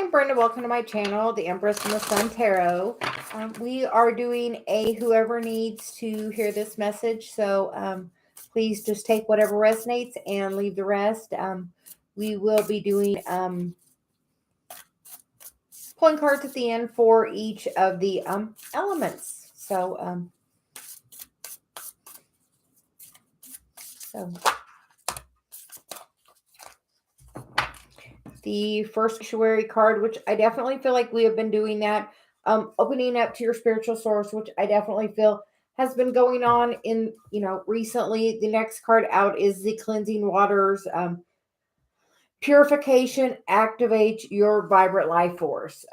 I'm Brenda. Welcome to my channel, the Empress and the Sun Tarot. We are doing a whoever needs to hear this message. So please just take whatever resonates and leave the rest. We will be doing pulling cards at the end for each of the elements. So the first sanctuary card, which I definitely feel like we have been doing that, opening up to your spiritual source, which I definitely feel has been going on in, recently. The next card out is the cleansing waters. Purification activates your vibrant life force.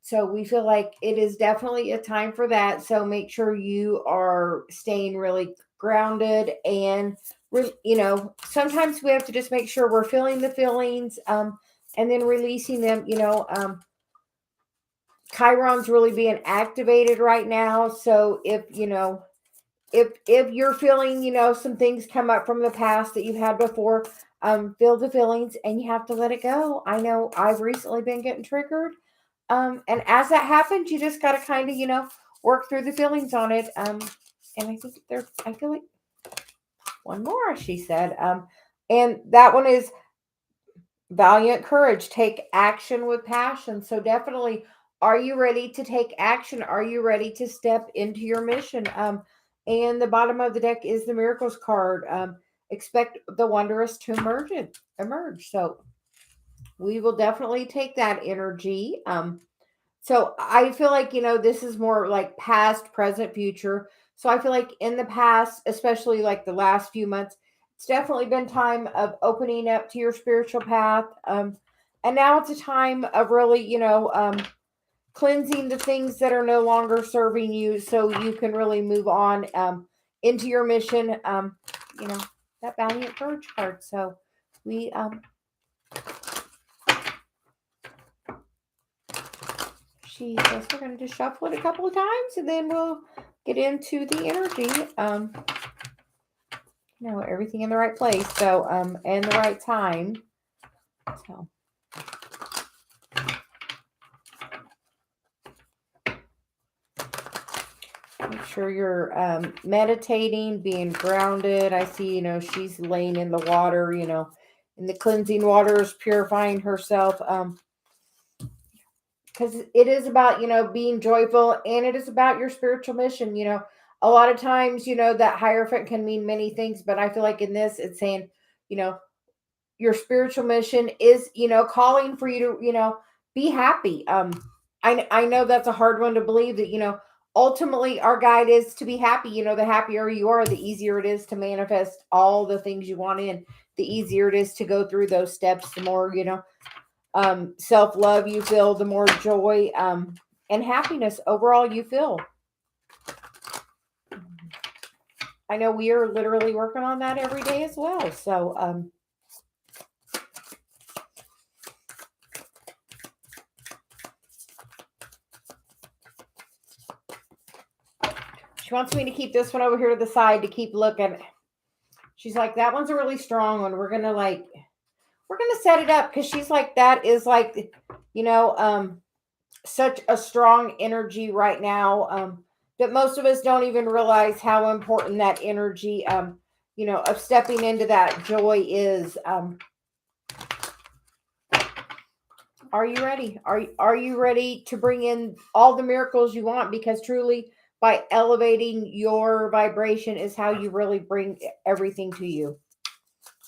So we feel like it is definitely a time for that. So make sure you are staying really grounded and, sometimes we have to just make sure we're feeling the feelings, and then releasing them. Chiron's really being activated right now. So if you're feeling, some things come up from the past that you've had before, feel the feelings and you have to let it go. I know I've recently been getting triggered. And as that happens, you just got to kind of, work through the feelings on it. And I think I feel like one more, she said. And that one is valiant courage. Take action with passion. So definitely, are you ready to take action? Are you ready to step into your mission? And the bottom of the deck is the miracles card. Expect the wondrous to emerge. So we will definitely take that energy. So I feel like, this is more like past, present, future. So I feel like in the past, especially like the last few months, it's definitely been time of opening up to your spiritual path. And now it's a time of really, cleansing the things that are no longer serving you so you can really move on into your mission. That valiant courage card. So we she says we're going to just shuffle it a couple of times and then we'll get into the energy. Everything in the right place. So and the right time. So make sure you're meditating, being grounded. I see, she's laying in the water, in the cleansing waters, purifying herself. Because it is about, being joyful, and it is about your spiritual mission. A lot of times, that Hierophant can mean many things, but I feel like in this, it's saying, your spiritual mission is, calling for you to, be happy. I know that's a hard one to believe that, ultimately our guide is to be happy. The happier you are, the easier it is to manifest all the things you want in, the easier it is to go through those steps, the more, self-love you feel, the more joy, and happiness overall you feel. I know we are literally working on that every day as well. So, she wants me to keep this one over here to the side to keep looking. She's like, that one's a really strong one. We're going to set it up because she's like, that is like, such a strong energy right now, that most of us don't even realize how important that energy, of stepping into that joy is. Are you ready? Are you ready to bring in all the miracles you want? Because truly, by elevating your vibration is how you really bring everything to you.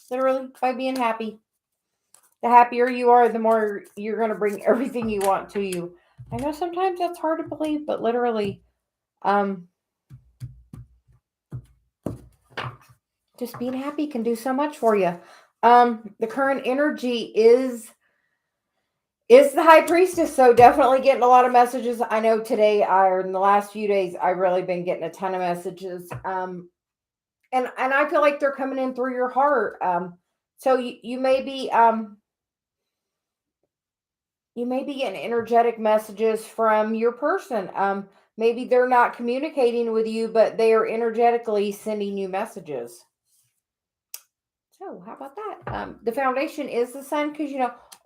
Literally, by being happy. The happier you are, the more you're going to bring everything you want to you. I know sometimes that's hard to believe, but literally, just being happy can do so much for you. The current energy is the High Priestess, so definitely getting a lot of messages. I know today, or in the last few days, I've really been getting a ton of messages. And I feel like they're coming in through your heart. So you may be getting energetic messages from your person. Maybe they're not communicating with you, but they are energetically sending you messages. So how about that? The foundation is the sun because,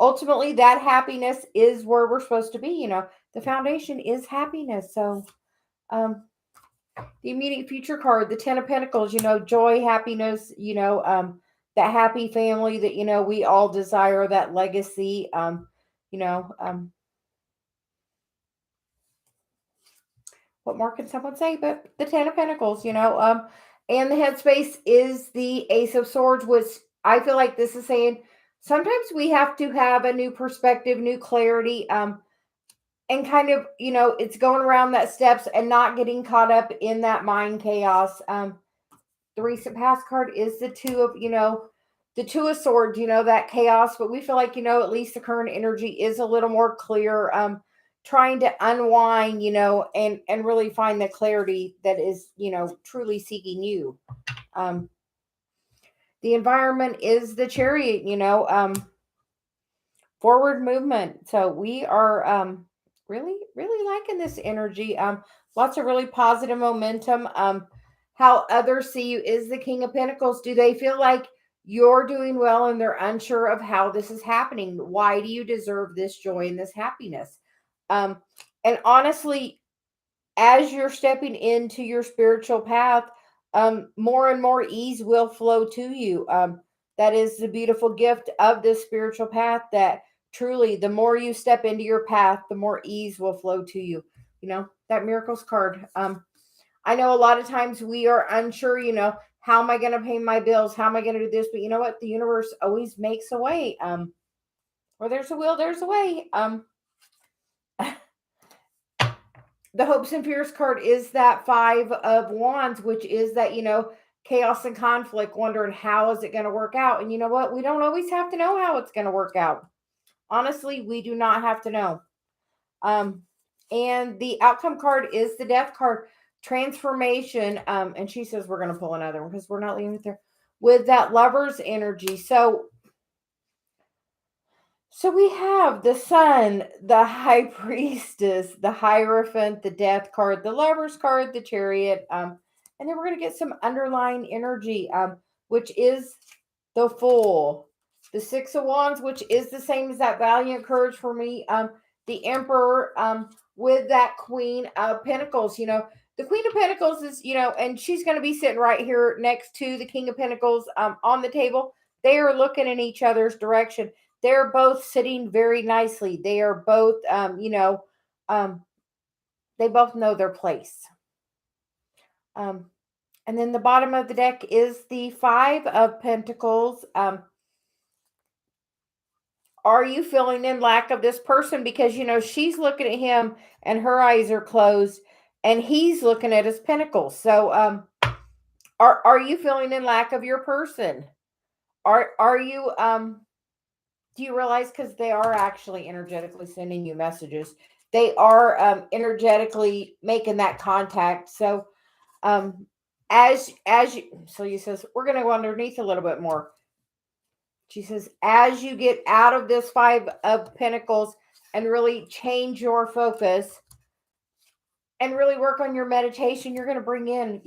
ultimately that happiness is where we're supposed to be. The foundation is happiness. So, um, the immediate future card, the Ten of Pentacles, joy, happiness, that happy family that, we all desire, that legacy, you know, um, what more can someone say but the Ten of Pentacles, and the headspace is the Ace of Swords, which I feel like this is saying sometimes we have to have a new perspective, new clarity, and kind of, it's going around that steps and not getting caught up in that mind chaos. The recent past card is the the Two of Swords, that chaos, but we feel like, at least the current energy is a little more clear, trying to unwind, and really find the clarity that is, truly seeking you. Um, the environment is the Chariot, forward movement. So we are really, really liking this energy. Lots of really positive momentum. How others see you is the King of Pentacles. Do they feel like you're doing well and they're unsure of how this is happening? Why do you deserve this joy and this happiness? Um, and honestly, as you're stepping into your spiritual path, more and more ease will flow to you. That is the beautiful gift of this spiritual path, that truly the more you step into your path, the more ease will flow to you. That miracles card. I know a lot of times we are unsure, how am I going to pay my bills? How am I going to do this? But you know what? The universe always makes a way. Where there's a will, there's a way. The hopes and fears card is that Five of Wands, which is that, chaos and conflict, wondering how is it going to work out. And you know what? We don't always have to know how it's going to work out. Honestly, we do not have to know. And the outcome card is the Death card, transformation. And she says we're going to pull another one because we're not leaving it there, with that Lover's energy. So we have the Sun, the High Priestess, the Hierophant, the Death card, the Lover's card, the Chariot, and then we're going to get some underlying energy, which is the Fool, the Six of Wands, which is the same as that Valiant Courage for me, the Emperor, with that Queen of Pentacles. The Queen of Pentacles is, and she's going to be sitting right here next to the King of Pentacles, on the table. They are looking in each other's direction. They're both sitting very nicely. They are both, they both know their place. And then the bottom of the deck is the Five of Pentacles. Are you feeling in lack of this person? Because, she's looking at him and her eyes are closed and he's looking at his pentacles. So, are you feeling in lack of your person? Are you, do you realize, because they are actually energetically sending you messages, they are energetically making that contact. So as you, Celia says, we're going to go underneath a little bit more. She says, as you get out of this Five of Pentacles and really change your focus and really work on your meditation, you're going to bring in,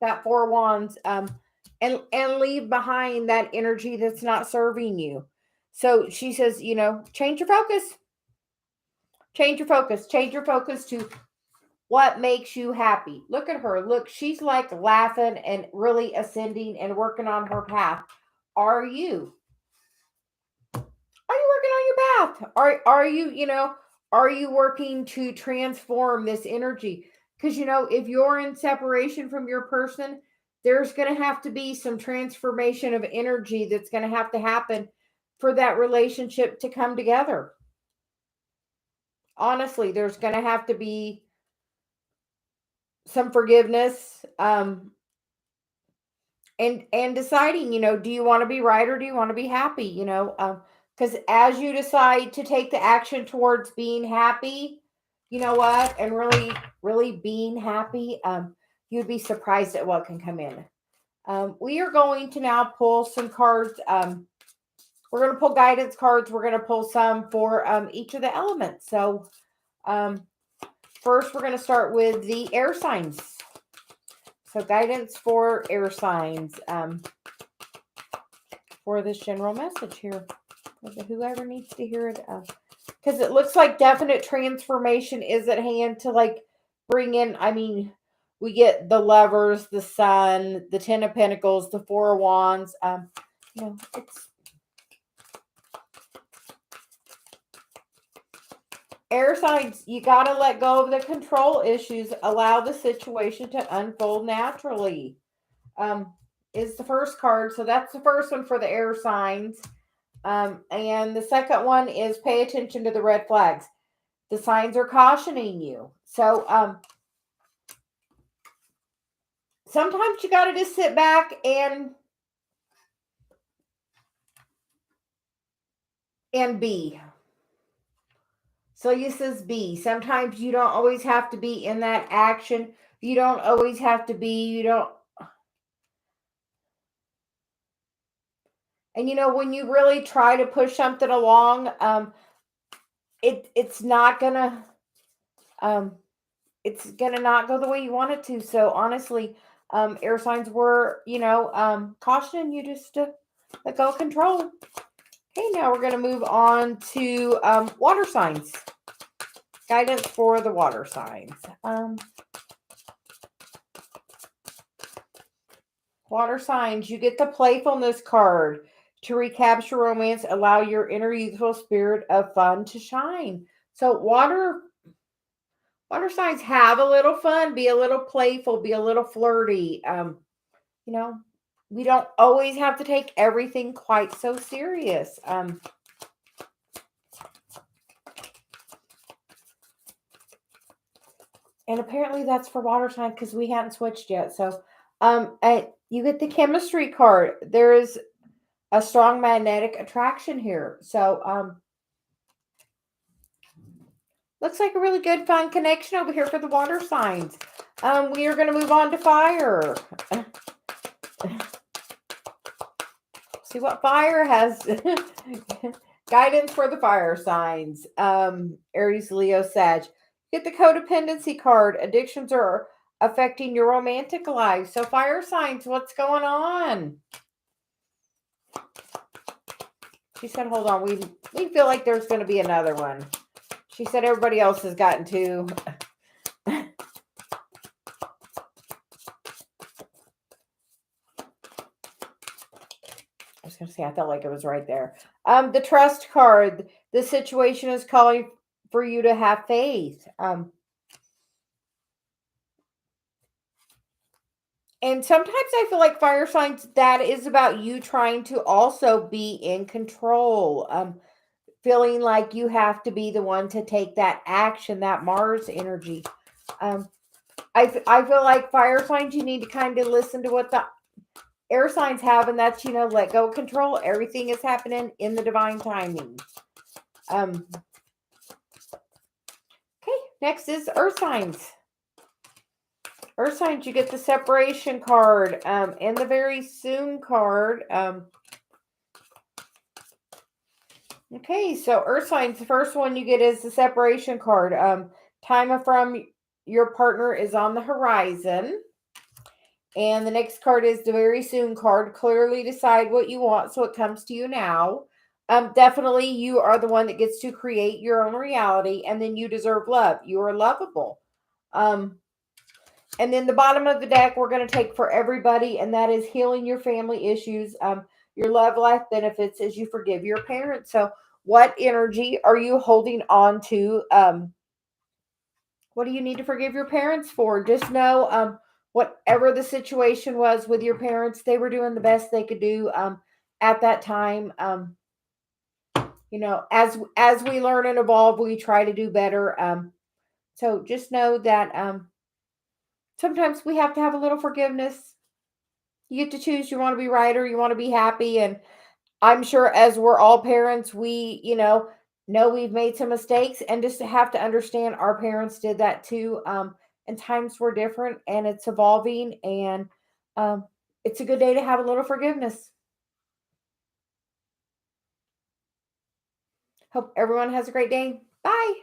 that Four of Wands, and leave behind that energy that's not serving you. So she says, change your focus. Change your focus. Change your focus to what makes you happy. Look at her. Look, she's like laughing and really ascending and working on her path. Are you? Are you working on your path? Are you working to transform this energy? Because, if you're in separation from your person, there's going to have to be some transformation of energy that's going to have to happen for that relationship to come together. Honestly, there's going to have to be some forgiveness, and deciding, do you want to be right or do you want to be happy? Because as you decide to take the action towards being happy, you know what, and really, really being happy, you'd be surprised at what can come in. We are going to now pull some cards. We're going to pull guidance cards. We're going to pull some for each of the elements. So first, we're going to start with the air signs. So guidance for air signs for this general message here. Whoever needs to hear it. Because it looks like definite transformation is at hand to like bring in, I mean, we get the lovers, the sun, the 10 of pentacles, the 4 of wands. It's air signs. You got to let go of the control issues. Allow the situation to unfold naturally. Is the first card. So that's the first one for the air signs. And the second one is pay attention to the red flags. The signs are cautioning you. So, sometimes you got to just sit back and be. Celia says be. Sometimes you don't always have to be in that action. You don't always have to be. You don't. And when you really try to push something along, it's not gonna it's gonna not go the way you want it to. So honestly, air signs were cautioning you just to let go of control. Okay, now we're gonna move on to water signs. Guidance for the water signs. Water signs, you get the playfulness card. To recapture romance, allow your inner youthful spirit of fun to shine. So water signs, have a little fun, be a little playful, be a little flirty. We don't always have to take everything quite so serious. And apparently that's for water sign because we hadn't switched yet. So you get the chemistry card. There is a strong magnetic attraction here. So looks like a really good fun connection over here for the water signs. We are going to move on to fire. See what fire has. Guidance for the fire signs. Aries, Leo, Sag. Get the codependency card. Addictions are affecting your romantic life. So fire signs, what's going on? She said, hold on. We feel like there's going to be another one. She said everybody else has gotten to. I was going to say, I felt like it was right there. The trust card. The situation is calling for you to have faith. And sometimes I feel like fire signs, that is about you trying to also be in control. Feeling like you have to be the one to take that action, that Mars energy. I feel like fire signs, you need to kind of listen to what the air signs have, and that's, let go of control. Everything is happening in the divine timing. Okay, next is earth signs. Earth signs, you get the separation card and the very soon card. Okay, so earth signs, the first one you get is the separation card. Time from your partner is on the horizon. And the next card is the very soon card. Clearly decide what you want so it comes to you now. Definitely you are the one that gets to create your own reality, and then you deserve love. You are lovable. And then the bottom of the deck we're going to take for everybody, and that is healing your family issues. Your love life benefits as you forgive your parents. So what energy are you holding on to? What do you need to forgive your parents for? Just know whatever the situation was with your parents, they were doing the best they could do at that time. As we learn and evolve, we try to do better. So just know that sometimes we have to have a little forgiveness. You get to choose, you want to be right or you want to be happy. And I'm sure as we're all parents, we, know we've made some mistakes, and just have to understand our parents did that too. And times were different, and it's evolving, and it's a good day to have a little forgiveness. Hope everyone has a great day. Bye.